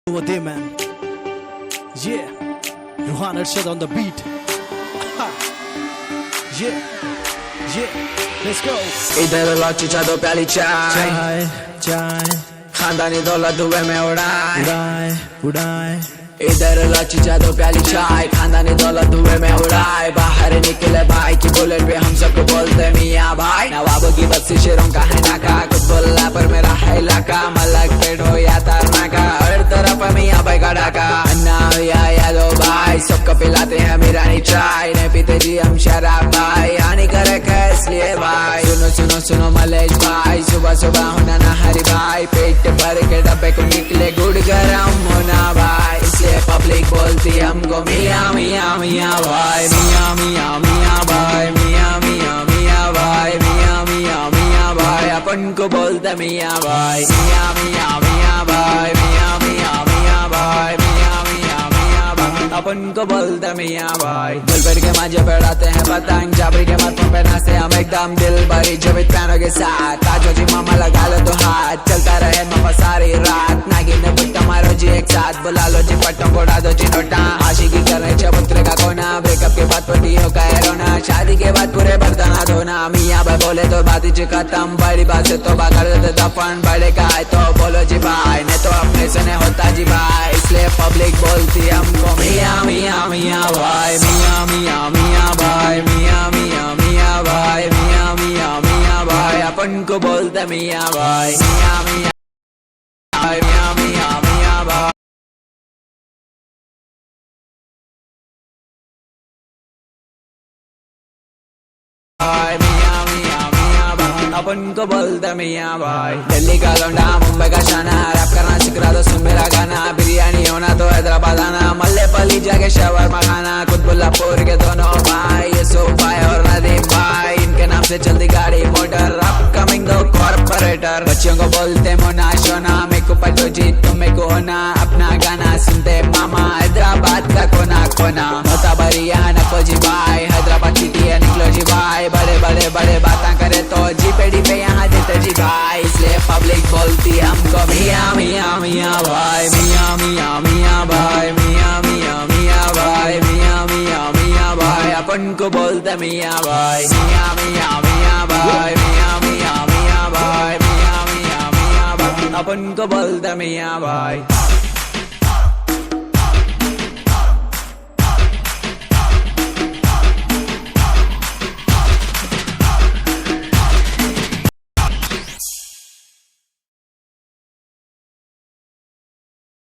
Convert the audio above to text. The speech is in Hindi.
Over there, man. Yeah, Rohan Arshad on the beat. Yeah, let's go. इधर लौची चादों प्याली चाय चाय खानदानी दौलत धुएं में उड़ाए उड़ाए इधर लौची चादों प्याली चाय खानदानी दौलत धुएं में उड़ाए बाहर निकले भाई की बुलेट पे हम सबको बोलते मियाँ भाई नवाबों की बस्ती शेरों का है नाका कुछ बोलना पर मेरा है इलाका मलक पेट हो या तारनाका हर तरफ मियाँ भाई का डाका अन्ना या यादो भाई सबको पिलाते हैं मीरानी चाय नहीं पीते जी हम शराब भाई हानिकारक है इसलिए भाई सुनो सुनो सुनो मलेश भाई सुबह सुबह होना ना हरी भाई पेट भर के डब्बे को निकले गुड़ गरम होना भाई इसलिए पब्लिक बोलती हमको मियाँ मियाँ मियाँ भाई मियाँ मियाँ मियाँ भाई मियाँ मियाँ मियाँ भाई मियाँ मियाँ मियाँ भाई अपन को बोलते मियाँ भाई मियाँ मियाँ मियाँ भाई मियाँ मियाँ मियाँ भाई मियाँ मियाँ मियाँ भाई अपन को बोलते मियाँ भाई दिल भर के मांझे पड़ाते हैं पतंग जाबरी के माथों पे नाचे हम एकदम दिल भरी जबित पैनों के साथ ताजो जी मामा लगा लो तो हाथ चलता रहे मामा सारी रात नागिन ने बुट्टा मारो जी एक साथ बुला लो जी पट्टों को उड़ा दो जी नोटा आशिकी करने चबूतरे का कोना ब्रेकअप के बाद पतियों का है रोना शादी के बाद पूरे बर्तन धोना मियाँ भाई बोले तो बात ही खत्म बड़ी बात से तो कर देते दफन बड़े का है तो बोलो जी भाई नहीं तो अपने से नहीं होता जी भाई इसलिए पब्लिक बोलती हमको मियाँ मियाँ मियाँ भाई मियाँ मियाँ मियाँ भाई मियाँ मियाँ मियाँ भाई मियाँ मियाँ मियाँ भाई अपन को बोलते मियाँ भाई मियाँ मियाँ भाई मियाँ मियाँ मियाँ भाई मियाँ मियाँ मियाँ भाई अपन को बोलते मियाँ भाई दिल्ली का लौंडा मुंबई का शाना रैप करना सिखा दो सुन मेरा गाना बिरयानी होना तो हैदराबाद आना मल्लेपल्ली जाके शवरमा खाना कुतुबुल्लापुर के दोनों भाई यूसुफ भाई और नदीम भाई इनके नाम से चलती गाड़ी मोटर अपकमिंग दो कॉर्पोरेटर बच्चों को बोलते मोना शोना मेरे को पटो जी तुम मेरे को होना अपना गाना सुनते मामा हैदराबाद का कोना कोना मोता बरिया नको जी भाई हैदराबाद सिटी है निकलो जी भाई बड़े बड़े बड़े बातें करे तो जी पेड़ी पे यहाँ देते जी भाई इसलिए पब्लिक बोलती हमको मियाँ मियाँ मियाँ भाई मियाँ मियाँ मियाँ भाई मियाँ मियाँ मियाँ भाई मियाँ मियाँ मियाँ भाई अपन को बोलते मियाँ भाई मियाँ मियाँ मियाँ भाई मियाँ मियाँ मियाँ भाई मियाँ मियाँ मियाँ भाई अपन को बोलते मियाँ भाई